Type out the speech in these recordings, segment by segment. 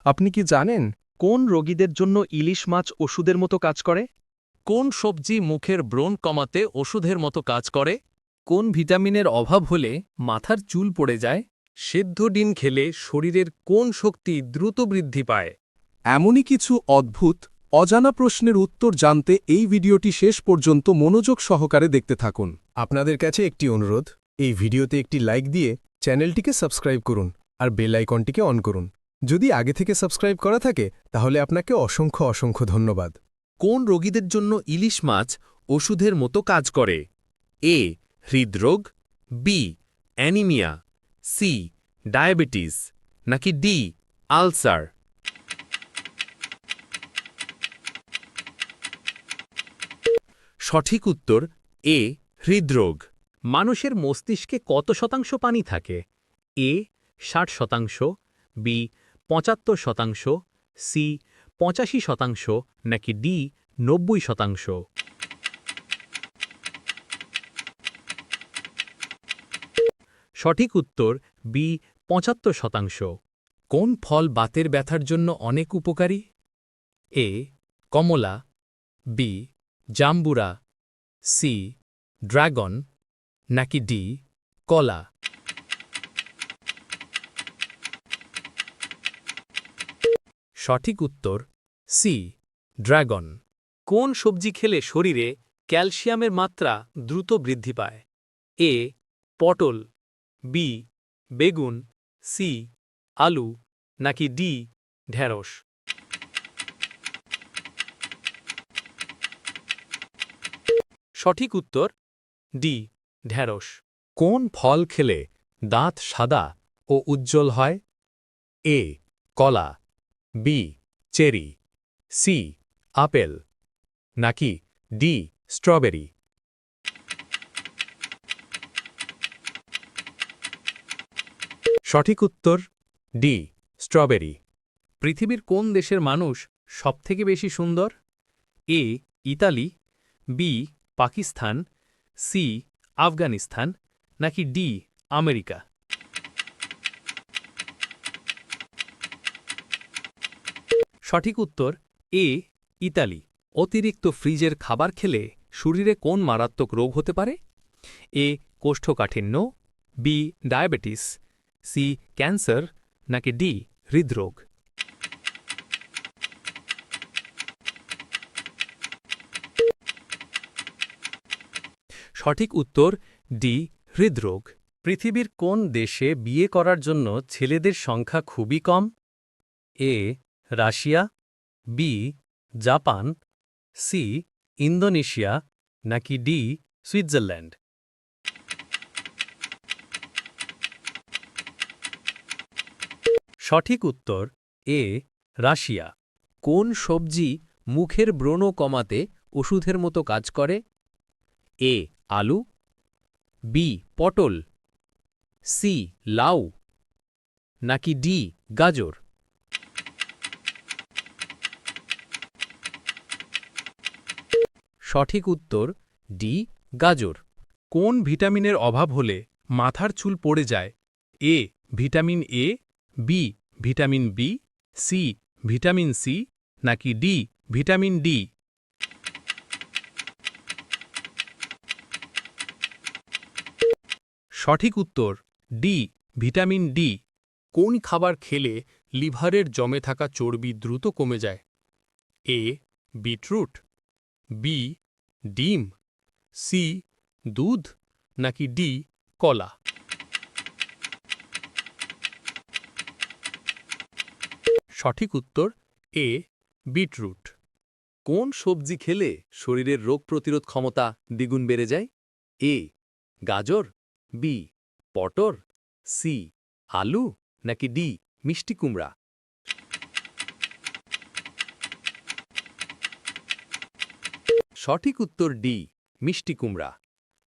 আপনি কি জানেন কোন রোগীদের জন্য ইলিশ মাছ ওষুধের মতো কাজ করে? কোন সবজি মুখের ব্রণ কমাতে ওষুধের মতো কাজ করে? কোন ভিটামিনের অভাব হলে মাথার চুল পড়ে যায়? সেদ্ধ ডিম খেলে শরীরের কোন শক্তি দ্রুত বৃদ্ধি পায়? এমনই কিছু অদ্ভুত অজানা প্রশ্নের উত্তর জানতে এই ভিডিওটি শেষ পর্যন্ত মনোযোগ সহকারে দেখতে থাকুন। আপনাদের কাছে একটি অনুরোধ, এই ভিডিওতে একটি লাইক দিয়ে চ্যানেলটিকে সাবস্ক্রাইব করুন আর বেল আইকনটিকে অন করুন। যদি আগে থেকে সাবস্ক্রাইব করা থাকে তাহলে আপনাকে অসংখ্য অসংখ্য ধন্যবাদ। কোন রোগীদের জন্য ইলিশ মাছ ওষুধের মতো কাজ করে? এ হৃদরোগ, বি অ্যানিমিয়া, সি ডায়াবেটিস, নাকি ডি আলসার? সঠিক উত্তর এ হৃদরোগ। মানুষের মস্তিষ্কে কত শতাংশ পানি থাকে? এ 60%, বি 75%, সি 85%, নাকি ডি 90%? সঠিক উত্তর বি 75%। কোন ফল বাতের ব্যথার জন্য অনেক উপকারী? এ কমলা, বি জাম্বুরা, সি ড্রাগন, নাকি ডি কলা? সঠিক উত্তর সি ড্রাগন। কোন সবজি খেলে শরীরে ক্যালসিয়ামের মাত্রা দ্রুত বৃদ্ধি পায়? এ পটল, বি বেগুন, সি আলু, নাকি ডি ঢেঁড়স? সঠিক উত্তর ডি ঢেঁড়স। কোন ফল খেলে দাঁত সাদা ও উজ্জ্বল হয়? এ কলা, বি চেরি, সি আপেল, নাকি ডি স্ট্রবেরি? সঠিক উত্তর ডি স্ট্রবেরি। পৃথিবীর কোন দেশের মানুষ সবথেকে বেশি সুন্দর? A Italy, B Pakistan, C Afghanistan, নাকি ডি আমেরিকা? সঠিক উত্তর এ ইতালি। অতিরিক্ত ফ্রিজের খাবার খেলে শরীরে কোন মারাত্মক রোগ হতে পারে? এ কোষ্ঠকাঠিন্য, বি ডায়াবেটিস, সি ক্যান্সার, নাকি ডি হৃদরোগ? সঠিক উত্তর ডি হৃদরোগ। পৃথিবীর কোন দেশে বিয়ে করার জন্য ছেলেদের সংখ্যা খুবই কম? A Russia, B Japan, C Indonesia, নাকি ডি সুইজারল্যান্ড? সঠিক উত্তর এ রাশিয়া। কোন সবজি মুখের ব্রণ কমাতে ওষুধের মতো কাজ করে? এ আলু, বি পটল, সি লাউ, নাকি ডি গাজর? সঠিক উত্তর ডি গাজর। কোন ভিটামিনের অভাব হলে মাথার চুল পড়ে যায়? A vitamin A, B vitamin B, C vitamin C, নাকি ডি ভিটামিন ডি? সঠিক উত্তর ডি ভিটামিন ডি। কোন খাবার খেলে লিভারের জমে থাকা চর্বি দ্রুত কমে যায়? এ বিটরুট, বি ডিম, সি দুধ, নাকি ডি কলা? সঠিক উত্তর এ বিটরুট। কোন সবজি খেলে শরীরের রোগ প্রতিরোধ ক্ষমতা দ্বিগুণ বেড়ে যায়? এ গাজর, বি পটল, সি আলু, নাকি ডি মিষ্টি কুমড়া? সঠিক উত্তর ডি মিষ্টি কুমড়া।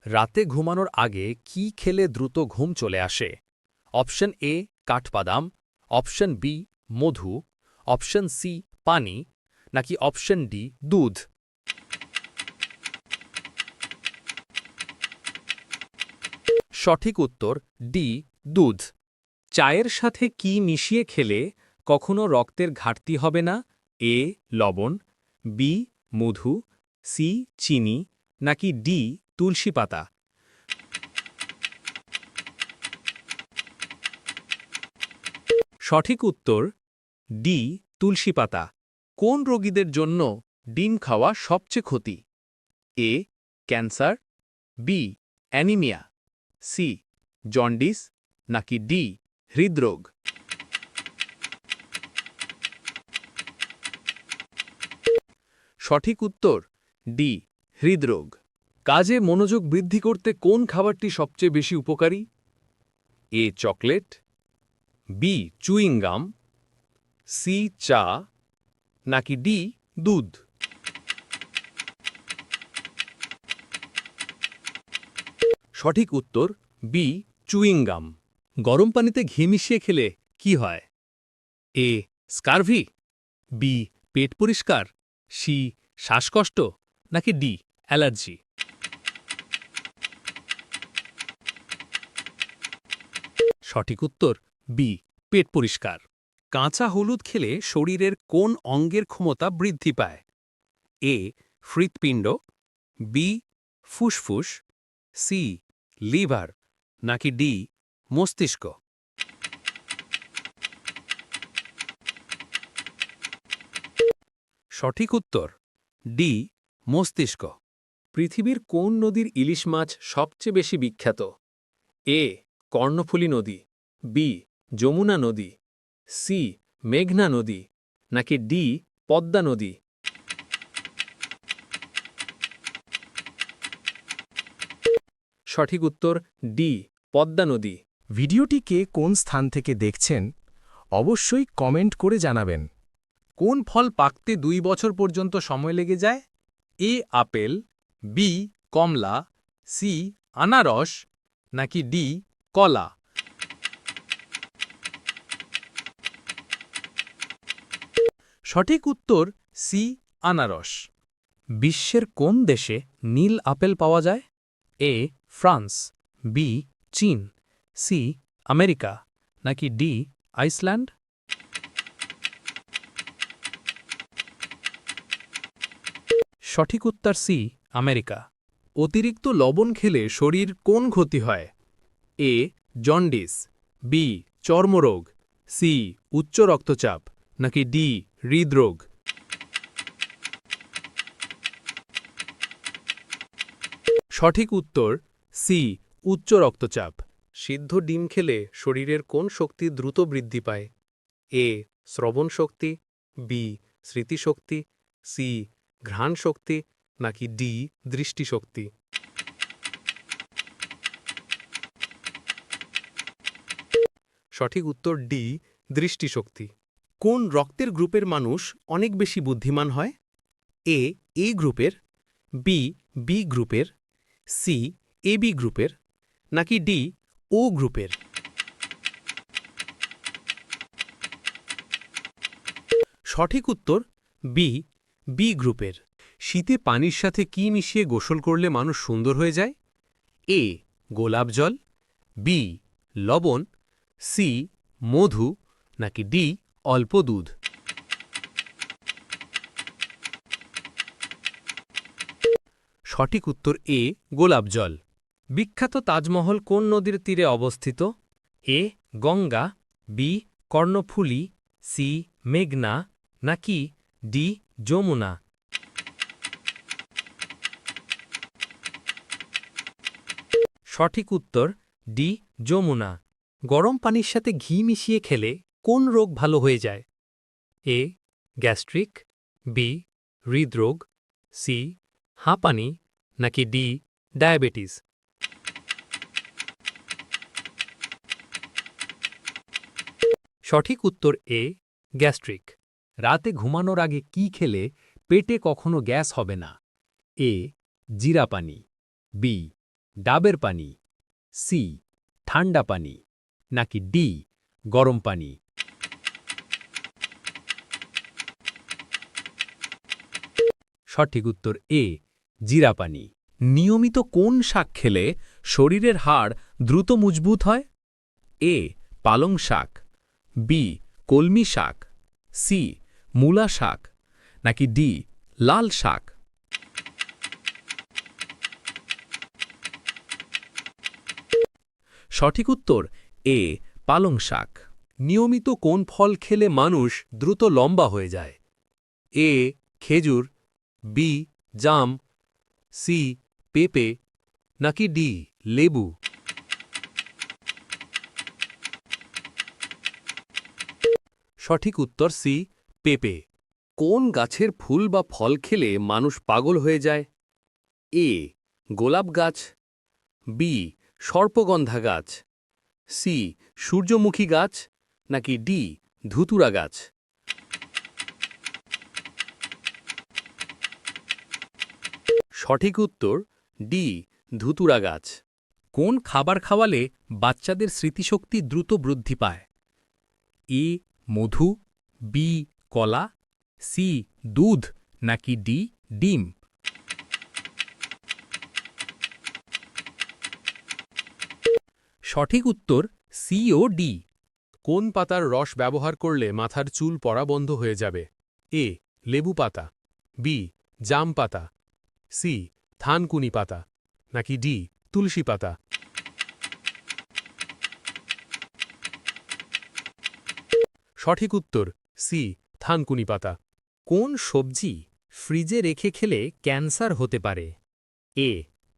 রাতে ঘুমানোর আগে কি খেলে দ্রুত ঘুম চলে আসে? অপশন এ কাঠবাদাম, অপশন বি মধু, অপশন সি পানি, নাকি অপশন ডি দুধ? সঠিক উত্তর ডি দুধ। চায়ের সাথে কি মিশিয়ে খেলে কখনো রক্তের ঘাটতি হবে না? এ লবণ, বি মধু, সি চিনি, নাকি ডি তুলসী পাতা? সঠিক উত্তর ডি তুলসী পাতা। কোন রোগীদের জন্য ডিম খাওয়া সবচেয়ে ক্ষতি? A cancer, B anaemia, C jaundice, নাকি ডি হৃদরোগ? সঠিক উত্তর ডি হৃদরোগ। কাজে মনোযোগ বৃদ্ধি করতে কোন খাবারটি সবচেয়ে বেশি উপকারী? A chocolate, B chewing gum, C চা, নাকি ডি দুধ? সঠিক উত্তর বি চুইং গাম। গরম পানিতে ঘি মিশিয়ে খেলে কি হয়? এ স্কারভি, বি পেট পরিষ্কার, সি শ্বাসকষ্ট, নাকি ডি অ্যালার্জি? সঠিক উত্তর বি পেট পরিষ্কার। কাঁচা হলুদ খেলে শরীরের কোন অঙ্গের ক্ষমতা বৃদ্ধি পায়? এ হৃৎপিণ্ড, বি ফুসফুস, সি লিভার, নাকি ডি মস্তিষ্ক? সঠিক উত্তর ডি মস্তিষ্ক। পৃথিবীর কোন নদীর ইলিশ মাছ সবচেয়ে বেশি বিখ্যাত? এ কর্ণফুলী নদী, বি যমুনা নদী, সি মেঘনা নদী, নাকি ডি পদ্মা নদী? সঠিক উত্তর ডি পদ্মা নদী। ভিডিওটিকে কোন স্থান থেকে দেখছেন অবশ্যই কমেন্ট করে জানাবেন। কোন ফল পাকতে 2 বছর পর্যন্ত সময় লেগে যায়? এ আপেল, বি কমলা, সি আনারস, নাকি ডি কলা? সঠিক উত্তর সি আনারস। বিশ্বের কোন দেশে নীল আপেল পাওয়া যায়? এ ফ্রান্স, বি চীন, সি আমেরিকা, নাকি ডি আইসল্যান্ড? সঠিক উত্তর সি আমেরিকা। অতিরিক্ত লবণ খেলে শরীর কোন ক্ষতি হয়? এ জন্ডিস, বি চর্মরোগ, সি উচ্চ রক্তচাপ, নাকি ডি হৃদরোগ? সঠিক উত্তর সি উচ্চ রক্তচাপ। সিদ্ধ ডিম খেলে শরীরের কোন শক্তি দ্রুত বৃদ্ধি পায়? এ শ্রবণ শক্তি, বি স্মৃতিশক্তি, সি ঘ্রাণ শক্তি, নাকি ডি দৃষ্টিশক্তি? সঠিক উত্তর ডি দৃষ্টিশক্তি। কোন রক্তের গ্রুপের মানুষ অনেক বেশি বুদ্ধিমান হয়? এ গ্রুপের, বি বি গ্রুপের, সি এবি গ্রুপের, নাকি ডি ও গ্রুপের? সঠিক উত্তর বি বি গ্রুপের। শীতে পানির সাথে কি মিশিয়ে গোসল করলে মানুষ সুন্দর হয়ে যায়? এ গোলাপ জল, বি লবণ, সি মধু, নাকি ডি অল্প দুধ? সঠিক উত্তর এ গোলাপ জল। বিখ্যাত তাজমহল কোন নদীর তীরে অবস্থিত? এ গঙ্গা, বি কর্ণফুলী, সি মেঘনা, নাকি ডি যমুনা? সঠিক উত্তর ডি যমুনা। গরম পানির সাথে ঘি মিশিয়ে খেলে কোন রোগ ভালো হয়ে যায়? এ গ্যাস্ট্রিক, বি হৃদরোগ, সি হাঁপানি, নাকি ডি ডায়াবেটিস? সঠিক উত্তর এ গ্যাস্ট্রিক। রাতে ঘুমানোর আগে কি খেলে পেটে কখনো গ্যাস হবে না? এ জিরা পানি, বি ডাবের পানি, সি ঠান্ডা পানি, নাকি ডি গরম পানি? সঠিক উত্তর এ জিরা পানি। নিয়মিত কোন শাক খেলে শরীরের হাড় দ্রুত মজবুত হয়? এ পালং শাক, বি কলমি শাক, সি মূলা শাক, নাকি ডি লাল শাক? সঠিক উত্তর এ পালং শাক। নিয়মিত কোন ফল খেলে মানুষ দ্রুত লম্বা হয়ে যায়? এ খেজুর, বি জাম, সি পেঁপে, নাকি ডি লেবু? সঠিক উত্তর সি পেঁপে। কোন গাছের ফুল বা ফল খেলে মানুষ পাগল হয়ে যায়? এ গোলাপ গাছ, বি সর্পগন্ধা গাছ, সি সূর্যমুখী গাছ, নাকি ডি ধুতুরা গাছ? সঠিক উত্তর ডি ধুতুরা গাছ। কোন খাবার খাওয়ালে বাচ্চাদের স্মৃতিশক্তি দ্রুত বৃদ্ধি পায়? এ মধু, বি কলা, সি দুধ, নাকি ডি ডিম? সঠিক উত্তর সি ও ডি। কোন পাতার রস ব্যবহার করলে মাথার চুল পড়া বন্ধ হয়ে যাবে? এ লেবু পাতা, বি জাম পাতা, সি থানকুনি পাতা, নাকি ডি তুলসী পাতা? সঠিক উত্তর সি থানকুনি পাতা। কোন সবজি ফ্রিজে রেখে খেলে ক্যান্সার হতে পারে? এ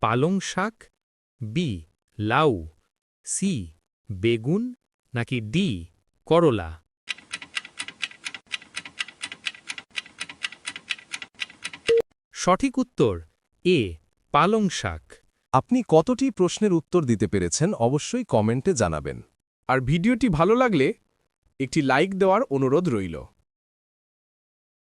পালং শাক, বি লাউ, সি বেগুন, নাকি ডি করলা? সঠিক উত্তর এ পালং শাক। আপনি কতটি প্রশ্নের উত্তর দিতে পেরেছেন অবশ্যই কমেন্টে জানাবেন। আর ভিডিওটি ভালো লাগলে একটি লাইক দেওয়ার অনুরোধ রইল।